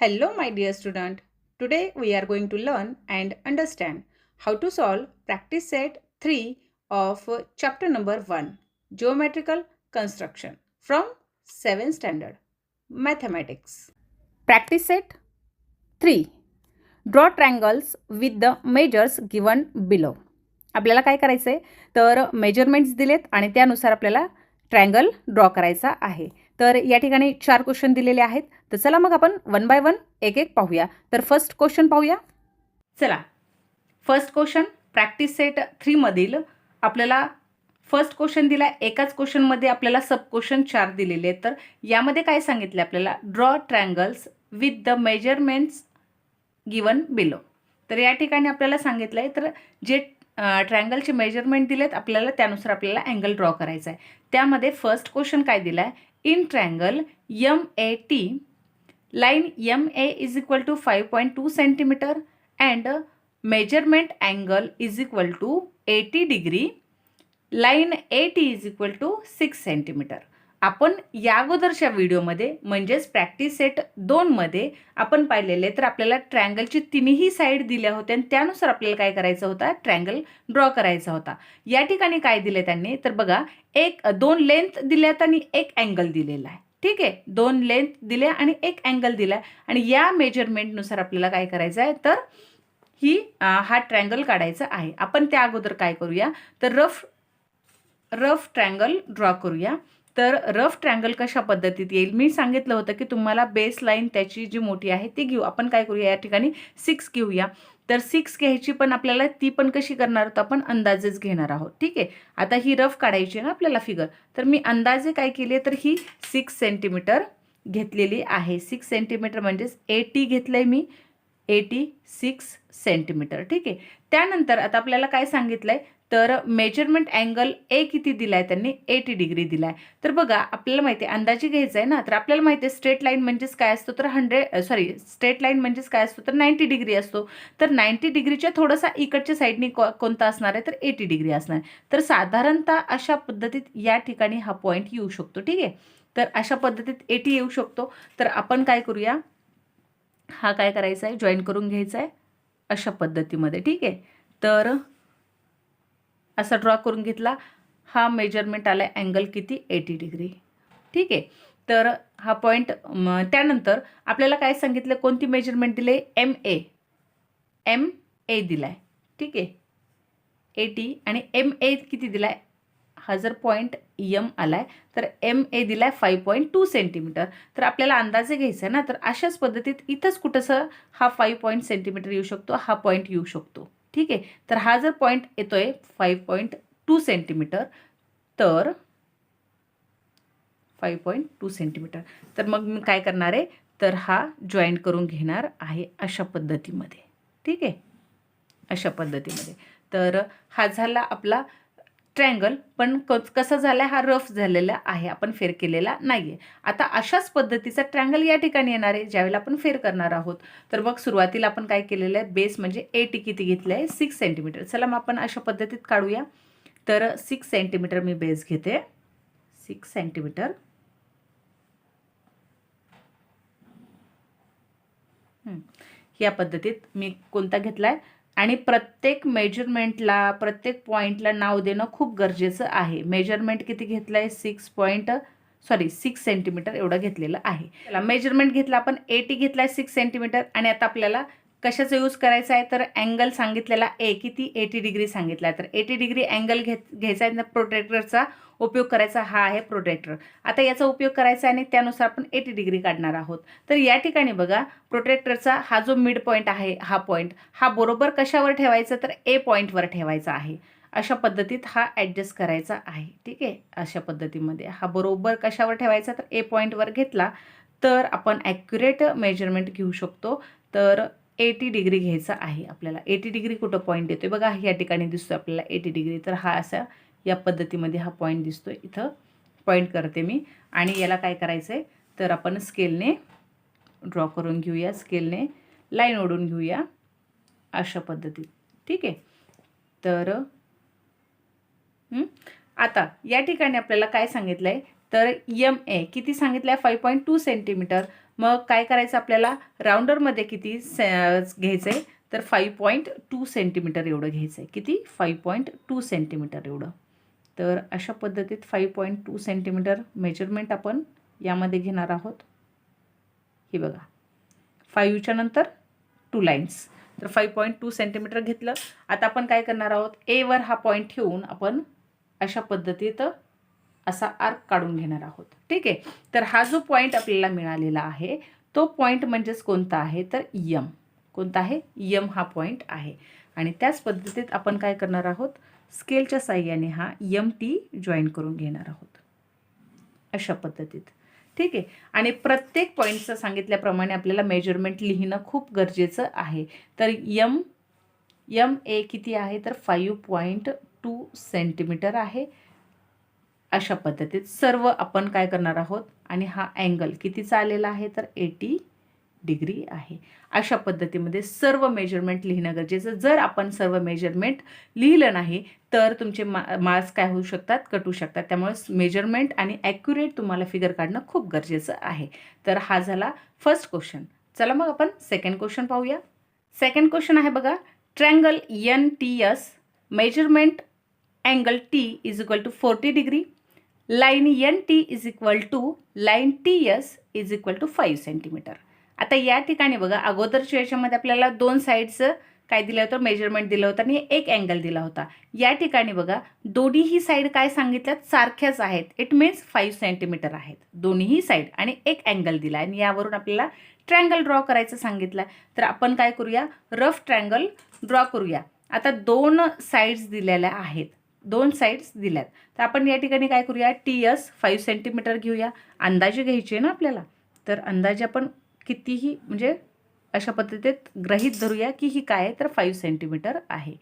Hello, my dear student. Today we are going to learn and understand how to solve practice set 3 of chapter number 1 Geometrical Construction from 7th standard Mathematics. Practice set 3 Draw triangles with the measures given below. आपल्याला काय करायचं आहे तर measurements दिलेत आणि त्यानुसार आपल्याला triangle draw करायचा आहे. तर या ठिकाणी 4 क्वेश्चन दिलेले आहेत. तर चला मग आपण वन बाय वन एक एक पाहूया. तर फर्स्ट क्वेश्चन पाहूया. चला, फर्स्ट क्वेश्चन प्रॅक्टिस सेट 3 मधील आपल्याला फर्स्ट क्वेश्चन दिला. एकाच क्वेश्चनमध्ये आपल्याला सब क्वेश्चन 4 दिलेले आहेत. तर यामध्ये काय सांगितलं आपल्याला, draw triangles with the measurements given below. तर या ठिकाणी आपल्याला सांगितलं आहे तर जे ट्रायंगलचे मेजरमेंट दिलेत आपल्याला त्यानुसार आपल्याला अँगल ड्रॉ करायचा आहे. त्यामध्ये फर्स्ट क्वेश्चन काय दिला आहे, in triangle MAT line MA is equal to 5.2 centimetre and measurement angle is equal to 80 degree, line AT is equal to 6 centimetre. आपण या अगोदरच्या व्हिडिओमध्ये म्हणजेच प्रॅक्टिस सेट 2 मध्ये आपण पाहिलेले तर आपल्याला ट्रायंगलची तिन्ही साईड दिल्या होत्या आणि त्यानुसार आपल्याला काय करायचं होता, ट्रायंगल ड्रॉ करायचा होता. या ठिकाणी काय दिले त्यांनी तर बघा, दोन लेंथ दिल्यात आणि एक अँगल दिलेला आहे. ठीक आहे, 2 लेंथ दिल्या आणि एक अँगल दिला आणि या मेजरमेंटनुसार आपल्याला काय करायचं आहे तर हा ट्रायंगल काढायचा आहे. आपण त्या अगोदर काय करूया तर रफ ट्रायंगल ड्रॉ करूया. तर रफ ट्रायंगल कशा पद्धतीत येईल, मी सांगितलं होतं की तुम्हाला बेस लाईन त्याची जी मोठी आहे ती घेऊ. आपण काय करूया या ठिकाणी 6 घेऊया. तर 6 घ्यायची पण आपल्याला ती पण कशी करणार आहोत, आपण अंदाजेच घेणार आहोत. ठीक आहे, आता ही रफ काढायची ना आपल्याला फिगर. तर मी अंदाजे काय केली तर ही 6 सेंटीमीटर घेतलेली आहे. 6 सेंटीमीटर म्हणजेच 80 घेतलंय मी, 86 सेंटीमीटर. ठीक आहे, त्यानंतर आता आपल्याला काय सांगितलंय तर मेजरमेंट अँगल ए किती दिलाय त्यांनी, 80 डिग्री दिलाय. तर बघा आपल्याला माहिती आहे अंदाजे घ्यायचा आहे ना, तर आपल्याला माहिती आहे स्ट्रेट लाईन म्हणजेच काय असतो तर स्ट्रेट लाईन म्हणजेच काय असतो तर 90 डिग्री असतो. तर 90 डिग्रीच्या थोडासा इकडच्या साईडनी कोणता असणार आहे तर 80 डिग्री असणार आहे. तर साधारणतः अशा पद्धतीत या ठिकाणी हा पॉईंट येऊ शकतो. ठीक आहे, तर अशा पद्धतीत 80 येऊ शकतो. तर आपण काय करूया, हा काय करायचा आहे जॉईन करून घ्यायचा आहे अशा पद्धतीमध्ये. ठीक आहे, तर असा ड्रॉ करून घेतला. हा मेजरमेंट आला आहे अँगल किती, 80 डिग्री. ठीक आहे, तर हा पॉईंट. त्यानंतर आपल्याला काय सांगितलं, कोणती मेजरमेंट दिले, MA दिलाय. ठीक आहे, 80 आणि MA किती दिलाय, हा जर पॉईंट M आलाय तर MA दिलाय 5.2 सेंटीमीटर. तर आपल्याला अंदाजे घ्यायचा आहे ना, तर अशाच पद्धतीत इथंच कुठंसं हा 5 सेंटीमीटर येऊ शकतो, हा पॉईंट येऊ शकतो. ठीक आहे, तर हा जर पॉईंट येतोय 5.2 सेंटीमीटर तर 5.2 सेंटीमीटर, तर मग मी काय करणार आहे तर हा जॉईंट करून घेणार आहे अशा पद्धतीमध्ये. ठीक आहे, अशा पद्धतीमध्ये. तर हा झाला आपला ट्रायंगल, पण कसा झाला हा रफ झालेला आहे, आपण फेर केलेला नाहीये. आता अशाच पद्धतीचा ट्रायंगल या ठिकाणी येणार आहे ज्यावेळेला आपण फेर करणार आहोत. तर मग सुरुवातीला आपण काय केलेलं आहे, बेस म्हणजे 80 किती घेतलं आहे, 6 सेंटीमीटर. चला मग आपण अशा पद्धतीत काढूया. तर 6 सेंटीमीटर मी बेस घेते, 6 सेंटीमीटर. या पद्धतीत मी कोणता घेतलाय आणि प्रत्येक मेजरमेंटला प्रत्येक पॉईंटला नाव देणं खूप गरजेचं आहे. मेजरमेंट किती घेतलंय, 6 सेंटीमीटर एवढं घेतलेलं आहे. त्याला मेजरमेंट घेतला आपण, 80 घेतलाय 6 सेंटीमीटर. आणि आता आपल्याला कशाचा यूज करायचा आहे तर अँगल सांगितलेला किती, 80 डिग्री सांगितला आहे. तर 80 डिग्री अँगल घ्यायचा आहे. प्रोट्रॅक्टरचा उपयोग करायचा, हा आहे प्रोट्रॅक्टर. आता याचा उपयोग करायचा आणि त्यानुसार आपण 80 डिग्री काढणार आहोत. तर या ठिकाणी बघा, प्रोट्रॅक्टरचा हा जो मिड पॉईंट आहे, हा पॉईंट हा बरोबर कशावर ठेवायचा तर A पॉईंटवर ठेवायचा आहे. अशा पद्धतीत हा ॲडजस्ट करायचा आहे. ठीक आहे, अशा पद्धतीमध्ये हा बरोबर कशावर ठेवायचा तर A पॉईंटवर घेतला तर आपण ॲक्युरेट मेजरमेंट घेऊ शकतो. तर 80 डिग्री घ्यायचा आहे आपल्याला. 80 डिग्री कुठं पॉईंट येतोय बघा, या ठिकाणी दिसतोय आपल्याला 80 डिग्री. तर हा असा या पद्धतीमध्ये हा पॉईंट दिसतोय, इथं पॉईंट करते मी. आणि याला काय करायचं आहे तर आपण स्केलने ड्रॉ करून घेऊया, स्केलने लाईन ओढून घेऊया अशा पद्धतीत. ठीक आहे, तर आता या ठिकाणी आपल्याला काय सांगितलं आहे तर MA किती सांगितलं आहे, 5.2 सेंटीमीटर. मग काय करायचं आपल्याला, राऊंडरमध्ये किती घ्यायचं आहे तर 5.2 सेंटीमीटर एवढं घ्यायचं आहे. किती, 5.2 सेंटीमीटर एवढं. तर अशा पद्धतीत 5.2 सेंटीमीटर मेजरमेंट आपण यामध्ये घेणार आहोत. हे बघा, 5च्या नंतर 2 लाईन्स, तर 5.2 सेंटीमीटर घेतलं. आता आपण काय करणार आहोत, एवर हा पॉईंट ठेवून आपण अशा पद्धतीत असा आर्क काढून घेणार आहोत. ठीक आहे. तर हा जो पॉईंट आपल्याला मिळालेला आहे तो पॉईंट म्हणजेच कोणता आहे तर यम. कोणता आहे, यम हा पॉईंट आहे. आणि त्याच पद्धतीत आपण काय करणार आहोत, स्केलच्या साहाय्याने हा यम टी जॉईन करून घेणार आहोत अशा पद्धतीत. ठीक आहे. आणि प्रत्येक पॉईंटचं सांगितल्याप्रमाणे आपल्याला मेजरमेंट लिहिणं खूप गरजेचं आहे. तर यम ए किती आहे तर 5.2 सेंटीमीटर आहे. अशा पद्धतीत सर्व आपण काय करणार आहोत. आणि हा अँगल कितीचा आलेला आहे तर 80 डिग्री आहे. अशा पद्धतीमध्ये सर्व मेजरमेंट लिहिणं गरजेचं. जर आपण सर्व मेजरमेंट लिहिलं नाही तर तुमचे मार्क्स काय होऊ शकतात, कटू शकतात. त्यामुळे मेजरमेंट आणि ॲक्युरेट तुम्हाला फिगर काढणं खूप गरजेचं आहे. तर हा झाला फर्स्ट क्वेश्चन. चला मग आपण सेकंड क्वेश्चन पाहूया. सेकंड क्वेश्चन आहे बघा, triangle NTS measurement angle T is equal to 40 degree, line NT is equal to line TS is equal to 5 centimetre. आता या ठिकाणी बघा, अगोदरच्या याच्यामध्ये आपल्याला 2 साईडचं काय दिलं होतं, मेजरमेंट दिलं होतं आणि एक अँगल दिला होता. या ठिकाणी बघा, दोन्हीही साईड काय सांगितल्यात, सारख्याच आहेत. इट मीन्स 5 सेंटीमीटर आहेत दोन्हीही साईड आणि एक अँगल दिला आणि यावरून आपल्याला ट्रँगल ड्रॉ करायचं सांगितलं. तर आपण काय करूया, रफ ट्रँगल ड्रॉ करूया. आता 2 साईड्स दिलेल्या आहेत, 2 साईड्स दिल्यात. तर आपण या ठिकाणी काय करूया, TS 5 सेंटीमीटर घेऊया. अंदाजे घ्यायचे ना आपल्याला, तर अंदाजे आपण कितीही म्हणजे अशा पद्धतीत गृहीत धरूया की ही काय आहे तर 5 सेंटीमीटर आहे.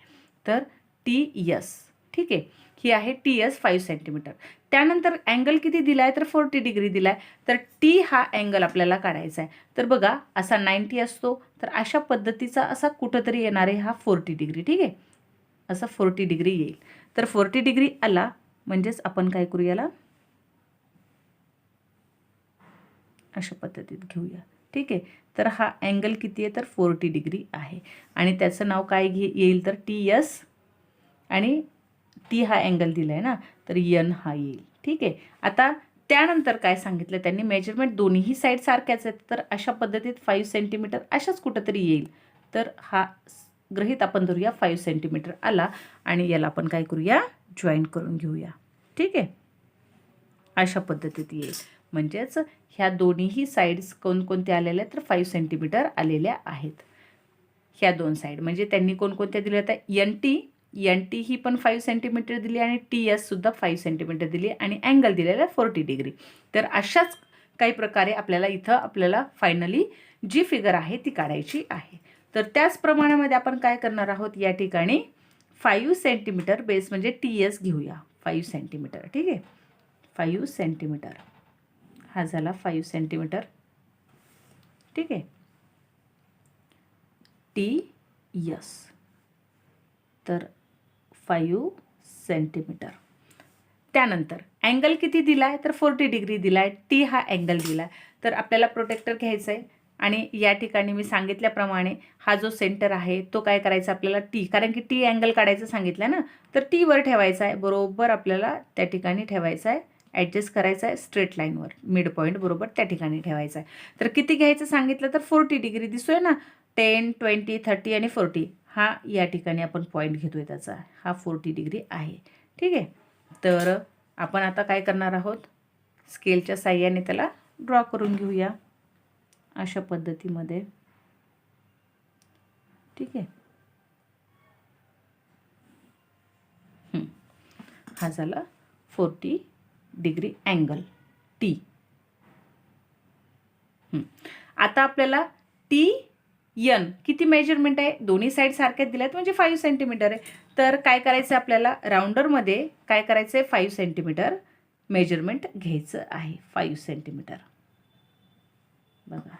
तर TS, ठीक आहे, ही आहे TS 5 सेंटीमीटर. त्यानंतर अँगल किती दिला आहे तर 40 डिग्री दिला आहे. तर T हा अँगल आपल्याला काढायचा आहे. तर बघा, असा 90 असतो, तर अशा पद्धतीचा असा कुठंतरी येणार आहे हा 40 डिग्री. ठीक आहे, असा 40 डिग्री येईल. तर 40 डिग्री आला म्हणजेच आपण काय करू, याला अशा पद्धतीत घेऊया. ठीक आहे. तर हा अँगल किती आहे तर 40 डिग्री आहे आणि त्याचं नाव काय येईल तर TS आणि T हा अँगल दिला आहे ना, तर N हा येईल. ठीक आहे. आता त्यानंतर काय सांगितलं त्यांनी, मेजरमेंट दोन्हीही साईड सारख्याच आहेत. तर अशा पद्धतीत 5 सेंटीमीटर अशाच कुठंतरी येईल. तर हा गृहीत आपण धरूया 5 सेंटीमीटर आला आणि याला आपण काय करूया, जॉईन करून घेऊया. ठीक आहे, अशा पद्धतीत येईल. म्हणजेच ह्या दोन्हीही साईड्स कोणकोणत्या आलेल्या आहेत तर 5 सेंटीमीटर आलेल्या आहेत. ह्या 2 साईड म्हणजे त्यांनी कोणकोणत्या दिल्या होत्या, NT ही पण 5 सेंटीमीटर दिली आणि TS सुद्धा 5 सेंटीमीटर दिली आणि अँगल दिलेला 40 डिग्री. तर अशाच काही प्रकारे आपल्याला इथं आपल्याला फायनली जी फिगर आहे ती काढायची आहे. तर त्याच प्रमाणामध्ये आपण काय करणार आहोत, या ठिकाणी 5 सेंटीमीटर बेस म्हणजे TS घेऊया, 5 सेंटीमीटर. ठीक आहे, 5 सेंटीमीटर हा झाला 5 सेंटीमीटर. ठीक आहे, TS तर 5 सेंटीमीटर. त्यानंतर अँगल किती दिला आहे तर 40 डिग्री दिला आहे, T हा अँगल दिला आहे. तर आपल्याला प्रोटेक्टर घ्यायचं आहे आणि या ठिकाणी मी सांगितल्याप्रमाणे हा जो सेंटर आहे तो काय करायचा आपल्याला T, कारण की T अँगल काढायचं सांगितलं ना, तर T वर ठेवायचा आहे. बरोबर आपल्याला त्या ठिकाणी ठेवायचा आहे, ॲडजस्ट करायचा आहे स्ट्रेट लाईनवर, मिड पॉईंट बरोबर त्या ठिकाणी ठेवायचा आहे. तर किती घ्यायचं सांगितलं तर 40 डिग्री दिसतोय ना, 10, 20, 30 आणि 40 हा या ठिकाणी आपण पॉईंट घेतोय त्याचा, हा 40 डिग्री आहे. ठीक आहे. तर आपण आता काय करणार आहोत, स्केलच्या साहाय्याने त्याला ड्रॉ करून घेऊया अशा पद्धतीमध्ये. ठीक आहे, हा झाला 40 डिग्री अँगल T. आता आपल्याला TN किती मेजरमेंट आहे, दोन्ही साईड सारख्याच दिल्यात म्हणजे 5 सेंटीमीटर आहे. तर काय करायचं आपल्याला, राऊंडरमध्ये काय करायचं आहे, 5 सेंटीमीटर मेजरमेंट घ्यायचं आहे, 5 सेंटीमीटर. बघा,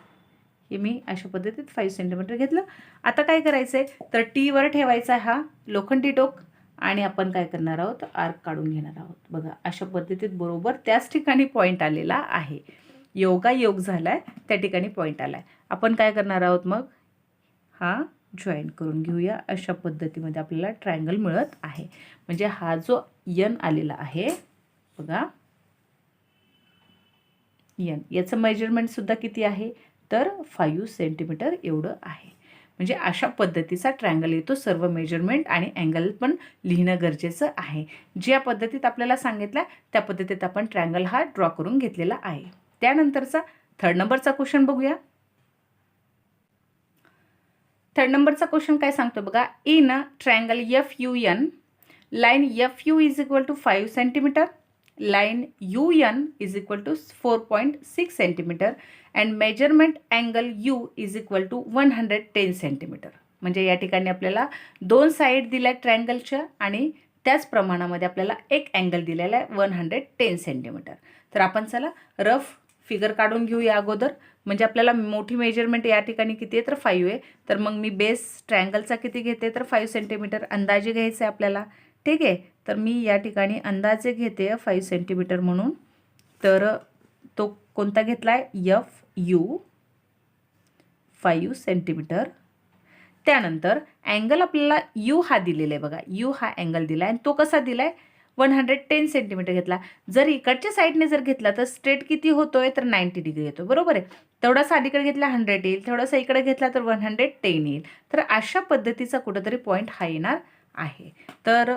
हे मी अशा पद्धतीत 5 सेंटीमीटर घेतलं. आता काय करायचं आहे तर T वर ठेवायचा हा लोखंडी टोक आणि आपण काय करणार आहोत, आर्क काढून घेणार आहोत. बघा, अशा पद्धतीत बरोबर त्याच ठिकाणी पॉईंट आलेला आहे. योगायोग झाला आहे, त्या ठिकाणी पॉईंट आला आहे. आपण काय करणार आहोत मग, हा जॉईन करून घेऊया. अशा पद्धतीमध्ये आपल्याला ट्रायंगल मिळत आहे. म्हणजे हा जो यन आलेला आहे बघा, यन, याचं मेजरमेंटसुद्धा किती आहे तर 5 सेंटीमीटर एवढं आहे. म्हणजे अशा पद्धतीचा ट्रायंगल येतो. सर्व मेजरमेंट आणि अँगल पण लिहिणं गरजेचं आहे. ज्या पद्धतीत आपल्याला सांगितलं त्या पद्धतीत आपण ट्रायंगल हा ड्रॉ करून घेतलेला आहे. त्यानंतरचा 3rd नंबरचा क्वेश्चन बघूया. 3rd नंबरचा क्वेश्चन काय सांगतो बघा, in triangle FUN line FU is equal to 5 centimetre, line UN is equal to 4.6 centimeter and measurement angle U is equal to 110 centimeter. म्हणजे या ठिकाणी आपल्याला 2 साईड दिल्या ट्रायंगलच्या आणि त्याच प्रमाणामध्ये आपल्याला एक अँगल दिलेला आहे 110 सेंटीमीटर. तर आपण चला रफ फिगर काढून घेऊया अगोदर. म्हणजे आपल्याला मोठी मेजरमेंट या ठिकाणी किती आहे तर 5 आहे. तर मग मी बेस ट्रायंगलचा किती घेते तर 5 सेंटीमीटर अंदाजे घ्यायचं आहे आपल्याला. ठीक आहे, तर मी या ठिकाणी अंदाजे घेते 5 सेंटीमीटर म्हणून. तर तो कोणता घेतला आहे FU 5 सेंटीमीटर. त्यानंतर अँगल आपल्याला U हा दिलेला आहे बघा, U हा अँगल दिला आहे आणि तो कसा दिला आहे 110 सेंटीमीटर घेतला. जर इकडच्या साईडने जर घेतला तर स्ट्रेट किती होतोय तर 90 डिग्री येतो, बरोबर आहे. तेवढासा अलीकडे घेतला 100 येईल, थोडासा इकडे घेतला तर 110 येईल. तर अशा पद्धतीचा कुठंतरी पॉईंट हा येणार आहे. तर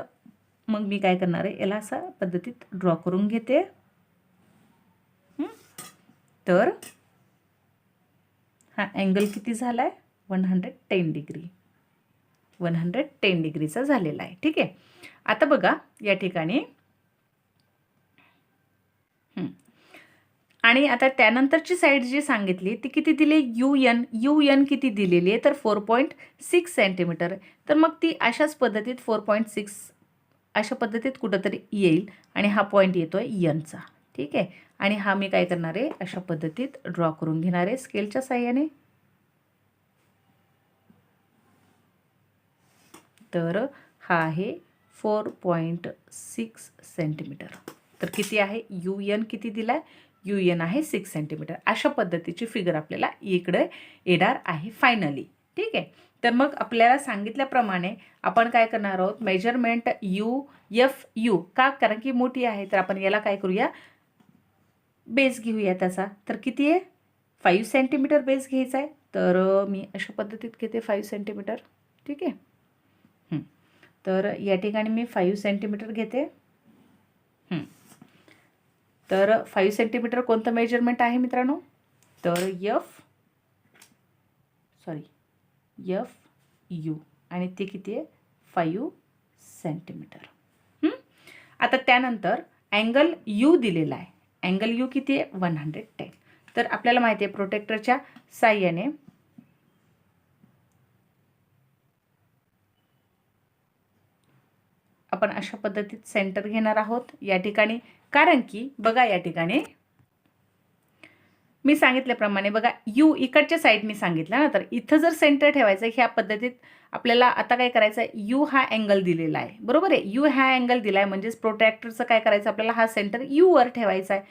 मग मी काय करणार आहे, याला असा पद्धतीत ड्रॉ करून घेते. तर हा अँगल किती झाला आहे 110 डिग्री, 110 डिग्रीचा झालेला आहे. ठीक आहे, आता बघा या ठिकाणी आणि आता त्यानंतरची साईड जी सांगितली ती किती दिली UN किती दिलेली आहे तर 4.6 सेंटीमीटर. तर मग ती अशाच पद्धतीत 4.6 अशा पद्धतीत कुठंतरी येईल आणि हा पॉईंट येतोय यनचा. ठीक आहे, आणि हा मी काय करणार आहे अशा पद्धतीत ड्रॉ करून घेणार आहे स्केलच्या साहाय्याने. तर हा आहे 4.6 सेंटीमीटर. तर किती आहे UN किती दिला आहे, UN आहे 6 सेंटीमीटर. अशा पद्धतीची फिगर आपल्याला इकडे येणार आहे फायनली. ठीक आहे, तर मग आपल्याला सांगितल्याप्रमाणे आपण काय करणार आहोत मेजरमेंट FU का, कारण की मोठी आहे तर आपण याला काय करूया बेस घेऊया त्याचा. तर किती आहे 5 सेंटीमीटर बेस घ्यायचा आहे. तर मी अशा पद्धतीत घेते 5 सेंटीमीटर. ठीक आहे, तर या ठिकाणी मी 5 सेंटीमीटर घेते. तर 5 सेंटीमीटर कोणतं मेजरमेंट आहे मित्रांनो तर FU आणि ते किती आहे 5 सेंटीमीटर. आता त्यानंतर अँगल U दिलेला आहे. अँगल U किती आहे 110. तर आपल्याला माहिती आहे प्रोटेक्टरच्या साहाय्याने आपण अशा पद्धतीत सेंटर घेणार आहोत या ठिकाणी. कारण की बघा या ठिकाणी मी सांगितल्याप्रमाणे बघा U इकडच्या साईडने सांगितलं ना, तर इथं जर सेंटर ठेवायचं ह्या पद्धतीत आपल्याला आता काय करायचं आहे U हा अँगल दिलेला आहे, बरोबर आहे. U हा अँगल दिला आहे म्हणजेच प्रोट्रॅक्टरचं काय करायचं आपल्याला हा सेंटर U वर ठेवायचा आहे.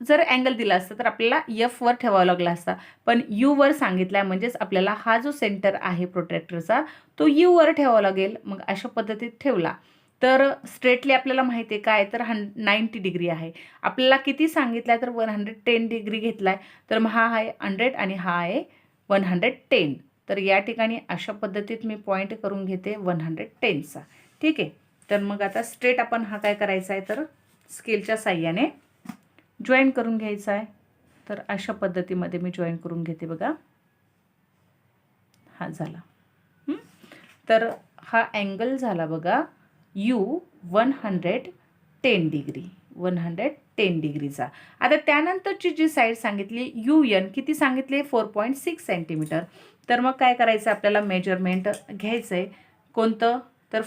जर अँगल दिला असता तर आपल्याला F वर ठेवावं लागला असता, पण U वर सांगितलं आहे म्हणजेच आपल्याला हा जो सेंटर आहे प्रोट्रॅक्टरचा तो U वर ठेवावा लागेल. मग अशा पद्धतीत ठेवला तर स्ट्रेटली आपल्याला माहिती आहे काय तर 90 डिग्री आहे. आपल्याला किती सांगितलं आहे तर 110 डिग्री घेतला आहे. तर मग हा आहे 100 आणि हा आहे 110. तर या ठिकाणी अशा पद्धतीत मी पॉईंट करून घेते 110चा. ठीक आहे, तर मग आता स्ट्रेट आपण हा काय करायचा आहे तर स्केलच्या साहाय्याने जॉईन करून घ्यायचा आहे. तर अशा पद्धतीमध्ये मी जॉईन करून घेते बघा, हा झाला. तर हा अँगल झाला बघा U 110 डिग्री, 110 डिग्रीचा. आता त्यानंतरची जी साईड सांगितली UN किती सांगितले 4.6 सेंटीमीटर. तर मग काय करायचं आपल्याला मेजरमेंट घ्यायचं आहे कोणतं तर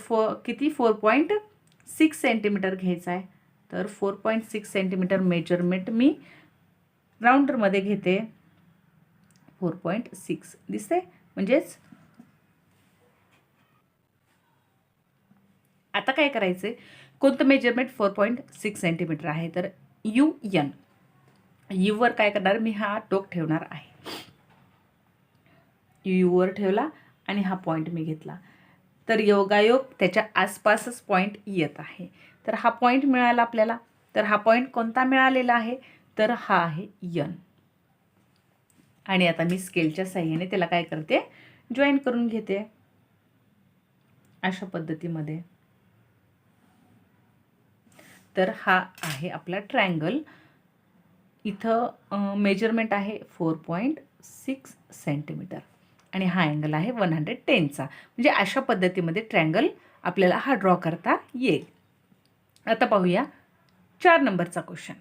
किती 4.6 सेंटीमीटर घ्यायचं आहे. तर 4.6 सेंटीमीटर मेजरमेंट मी राऊंडरमध्ये घेते. 4.6 दिसते म्हणजेच आता काय करायचं आहे कोणतं मेजरमेंट 4.6 सेंटीमीटर आहे तर UN यूवर काय करणार, मी हा टोक ठेवणार आहे. यूवर ठेवला आणि हा पॉईंट मी घेतला. तर योगायोग त्याच्या आसपासच पॉईंट येत आहे. तर हा पॉईंट मिळाला आपल्याला. तर हा पॉईंट कोणता मिळालेला आहे, तर हा आहे यन. आणि आता मी स्केलच्या साह्याने त्याला काय करते, जॉईन करून घेते अशा पद्धतीमध्ये. तर हा आहे आपला ट्रायंगल. इथं मेजरमेंट आहे 4.6 सेंटीमीटर आणि हा अँगल आहे 110चा. म्हणजे अशा पद्धतीमध्ये ट्रायंगल आपल्याला हा ड्रॉ करता येईल. आता पाहूया 4 नंबरचा question.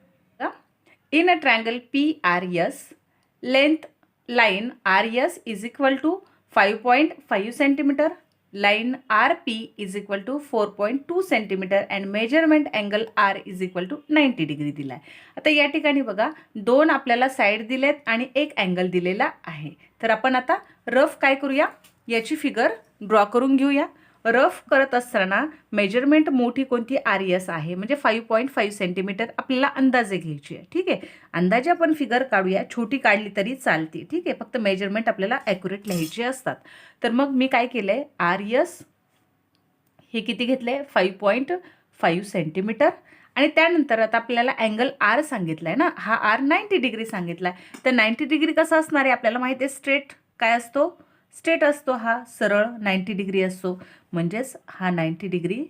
In a triangle PRS, length line RS is equal to 5.5 centimetre, line RP is equal to 4.2 centimetre and measurement angle R is equal to 90 degree दिला आहे. आता या ठिकाणी बघा, 2 आपल्याला साईड दिलेत आणि एक अँगल दिलेला आहे. तर आपण आता रफ काय करूया, याची फिगर ड्रॉ करून घेऊया. रफ करत असताना मेजरमेंट मोठी कोणती, RS आहे, म्हणजे 5.5 सेंटीमीटर आपल्याला अंदाजे घ्यायची आहे. ठीक आहे, अंदाजे आपण फिगर काढूया, छोटी काढली तरी चालते. ठीक आहे, फक्त मेजरमेंट आपल्याला ॲक्युरेट लिहायचे असतात. तर मग मी काय केलं आहे, RS हे किती घेतलं आहे, 5.5 सेंटीमीटर. आणि त्यानंतर आता आपल्याला अँगल R सांगितला आहे ना, हा R 90 डिग्री सांगितला आहे. तर 90 डिग्री कसा असणार आहे आपल्याला माहिती आहे, स्ट्रेट काय असतो, स्ट्रेट असतो, हा सरळ 90 डिग्री असतो. म्हणजेच हा 90 डिग्री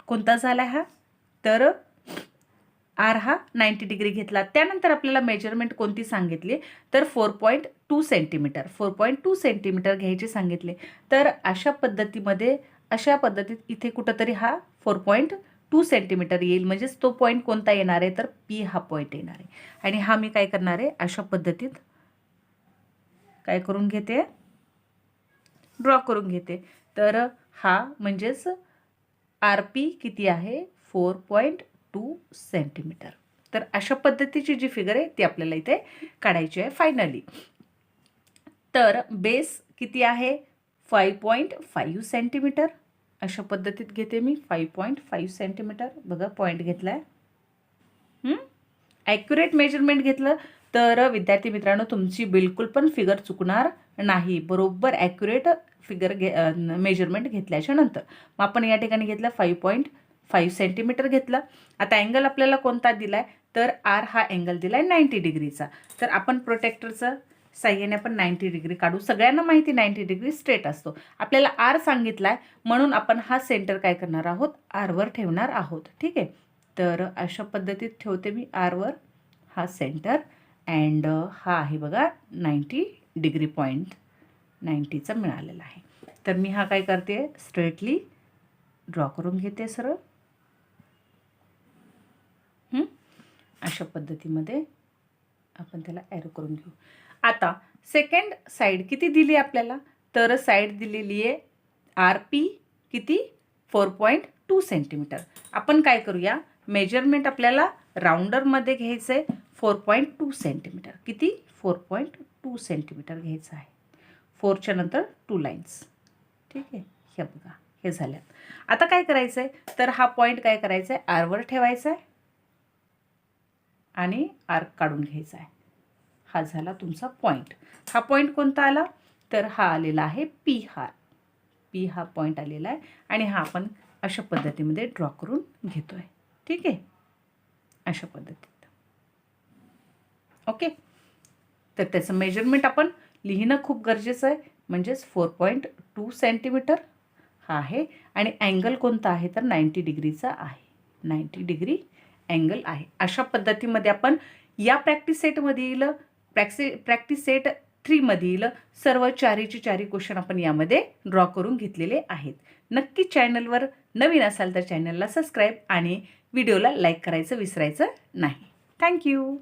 कोणता झाला हा, तर R हा 90 डिग्री घेतला. त्यानंतर आपल्याला मेजरमेंट कोणती सांगितली, तर 4.2 सेंटीमीटर 4.2 सेंटीमीटर घ्यायचे सांगितले. तर अशा पद्धतीत इथे कुठंतरी हा 4.2 सेंटीमीटर येईल. म्हणजेच तो पॉईंट कोणता येणार आहे, तर P हा पॉईंट येणार आहे. आणि हा मी काय करणार आहे, अशा पद्धतीत काय करून घेते, ड्रॉ करून घेते. तर हा म्हणजेच RP किती आहे, 4.2 सेंटीमीटर. तर अशा पद्धतीची जी फिगर आहे ती आपल्याला इथे काढायची आहे फायनली. तर बेस किती आहे, 5.5 सेंटीमीटर. अशा पद्धतीत घेते मी 5.5 सेंटीमीटर. बघा पॉईंट घेतलाय. ॲक्युरेट मेजरमेंट घेतलं तर विद्यार्थी मित्रांनो तुमची बिलकुल पण फिगर चुकणार नाही. बरोबर ॲक्युरेट फिगर मेजरमेंट घेतल्याच्या नंतर मग आपण या ठिकाणी घेतलं 5.5 सेंटीमीटर घेतलं. आता अँगल आपल्याला कोणता दिलाय, तर R हा अँगल दिलाय 90 डिग्रीचा. तर आपण प्रोटेक्टरचं साह्याने आपण 90 डिग्री काढू. सगळ्यांना माहिती 90 डिग्री स्ट्रेट असतो. आपल्याला R सांगितलाय म्हणून आपण हा सेंटर काय करणार आहोत, R वर ठेवणार आहोत. ठीक आहे, तर अशा पद्धतीत ठेवते मी R वर हा सेंटर. अँड हा आहे बघा 90 डिग्री पॉईंट 90चा मिळालेला आहे. तर मी हा काय करते, स्ट्रेटली ड्रॉ करून घेते सरळ. अशा पद्धतीमध्ये आपण त्याला ॲरो करून घेऊ. आता सेकंड साईड किती दिली आपल्याला, तर साईड दिलेली आहे RP किती, 4.2 सेंटीमीटर. आपण काय करूया, मेजरमेंट आपल्याला राऊंडरमध्ये घ्यायचं आहे 4.2 सेंटीमीटर. किती, 4.2 सेंटीमीटर घ्यायचं आहे. 4च्या नंतर 2 लाईन्स. ठीक आहे, हे बघा हे झाल्यात. आता काय करायचं आहे, तर हा पॉईंट काय करायचा आहे, R वर ठेवायचा आहे आणि आर्क काढून घ्यायचा आहे. हा झाला तुमचा पॉईंट. हा पॉईंट कोणता आला, तर हा आलेला आहे P हा पॉईंट आलेला आहे. आणि हा आपण अशा पद्धतीमध्ये ड्रॉ करून घेतोय. ठीक आहे, अशा पद्धतीत. ओके, तर त्याचं मेजरमेंट आपण लिहिणं खूप गरजेचं आहे. म्हणजेच 4.2 सेंटीमीटर हा आहे आणि अँगल कोणता आहे, तर 90 डिग्रीचा आहे. 90 डिग्री अँगल आहे. अशा पद्धतीमध्ये आपण या प्रॅक्टिस सेटमधील प्रॅक्टिस सेट 3मधील सर्व चारीचे क्वेश्चन आपण यामध्ये ड्रॉ करून घेतलेले आहेत. नक्की चॅनलवर नवीन असाल तर चॅनलला सबस्क्राईब आणि व्हिडिओला लाईक करायचं विसरायचं नाही. थँक्यू.